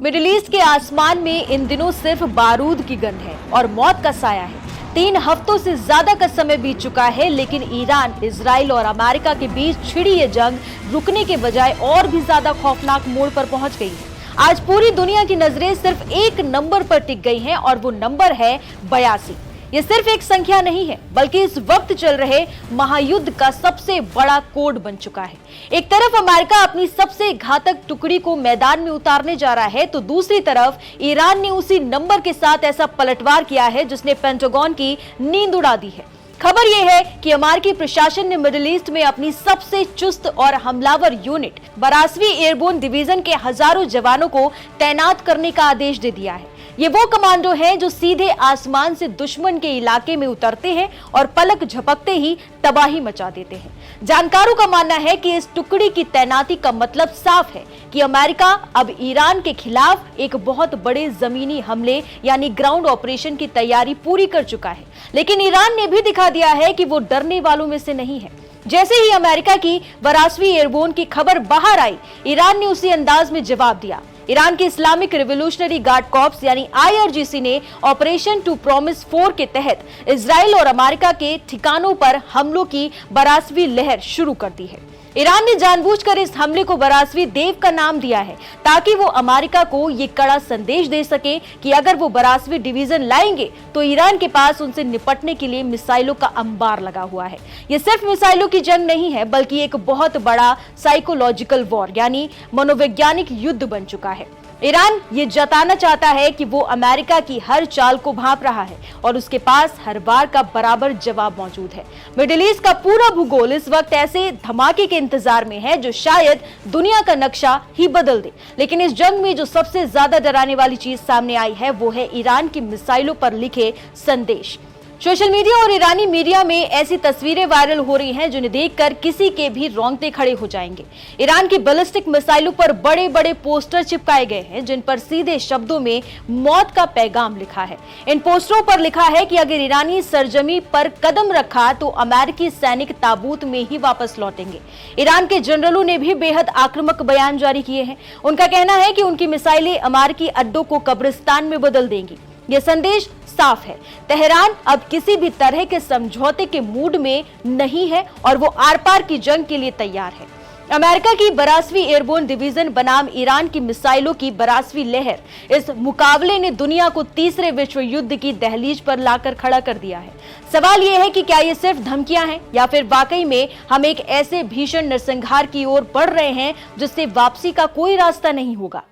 Middle east के आसमान में इन दिनों सिर्फ बारूद की गंध है और मौत का साया है। 3 हफ्तों से ज्यादा का समय बीत चुका है, लेकिन ईरान, इजराइल और अमेरिका के बीच छिड़ी ये जंग रुकने के बजाय और भी ज्यादा खौफनाक मोड़ पर पहुंच गई है। आज पूरी दुनिया की नजरें सिर्फ एक नंबर पर टिक गई हैं और वो नंबर है 82। ये सिर्फ एक संख्या नहीं है, बल्कि इस वक्त चल रहे महायुद्ध का सबसे बड़ा कोड बन चुका है। एक तरफ अमेरिका अपनी सबसे घातक टुकड़ी को मैदान में उतारने जा रहा है, तो दूसरी तरफ ईरान ने उसी नंबर के साथ ऐसा पलटवार किया है जिसने पेंटागन की नींद उड़ा दी है। खबर यह है कि अमेरिकी प्रशासन ने मिडिल ईस्ट में अपनी सबसे चुस्त और हमलावर यूनिट 82वीं एयरबोर्न डिवीजन के हजारों जवानों को तैनात करने का आदेश दे दिया है। ये वो कमांडो हैं जो सीधे आसमान से दुश्मन के इलाके में उतरते हैं और पलक झपकते ही तबाही मचा देते हैं। जानकारों का मानना है कि इस टुकड़ी की तैनाती का मतलब साफ है कि अमेरिका अब ईरान के खिलाफ एक बहुत बड़े जमीनी हमले यानी ग्राउंड ऑपरेशन की तैयारी पूरी कर चुका है। लेकिन ईरान ने भी दिखा दिया है कि वो डरने वालों में से नहीं है। जैसे ही अमेरिका की 82वीं एयरबोर्न की खबर बाहर आई, ईरान ने उसी अंदाज में जवाब दिया। ईरान के इस्लामिक रिवोल्यूशनरी गार्ड कॉर्प्स यानी IRGC ने ऑपरेशन टू प्रॉमिस 4 के तहत इजराइल और अमेरिका के ठिकानों पर हमलों की 82वीं लहर शुरू कर दी है। ईरान ने जानबूझकर इस हमले को 82वीं देव का नाम दिया है ताकि वो अमेरिका को ये कड़ा संदेश दे सके कि अगर वो 82वीं डिवीजन लाएंगे तो ईरान के पास उनसे निपटने के लिए मिसाइलों का अंबार लगा हुआ है। ये सिर्फ मिसाइलों की जंग नहीं है, बल्कि एक बहुत बड़ा साइकोलॉजिकल वॉर यानी मनोवैज्ञानिक युद्ध बन चुका है। ईरान ये जताना चाहता है कि वो अमेरिका की हर चाल को भांप रहा है और उसके पास हर बार का बराबर जवाब मौजूद है। मिडिल ईस्ट का पूरा भूगोल इस वक्त ऐसे धमाके के इंतजार में है जो शायद दुनिया का नक्शा ही बदल दे। लेकिन इस जंग में जो सबसे ज्यादा डराने वाली चीज सामने आई है वो है ईरान की मिसाइलों पर लिखे संदेश। सोशल मीडिया और ईरानी मीडिया में ऐसी तस्वीरें वायरल हो रही हैं जिन्हें देखकर किसी के भी रोंगटे खड़े हो जाएंगे। ईरान की बैलिस्टिक मिसाइलों पर बड़े बड़े पोस्टर चिपकाए गए हैं जिन पर सीधे शब्दों में मौत का पैगाम लिखा है। इन पोस्टरों पर लिखा है कि अगर ईरानी सरजमी पर कदम रखा तो अमेरिकी सैनिक ताबूत में ही वापस लौटेंगे। ईरान के जनरलों ने भी बेहद आक्रामक बयान जारी किए हैं। उनका कहना है कि उनकी मिसाइलें अमेरिकी अड्डों को कब्रिस्तान में बदल देंगी। यह संदेश साफ है, तेहरान अब किसी भी तरह के समझौते के मूड में नहीं है और वो आर पार की जंग के लिए तैयार है। अमेरिका की 82वीं एयरबोर्न डिवीजन बनाम ईरान की मिसाइलों की 82वीं लहर, इस मुकाबले ने दुनिया को तीसरे विश्व युद्ध की दहलीज पर लाकर खड़ा कर दिया है। सवाल यह है कि क्या ये सिर्फ धमकियां हैं या फिर वाकई में हम एक ऐसे भीषण नरसंहार की ओर बढ़ रहे हैं जिससे वापसी का कोई रास्ता नहीं होगा।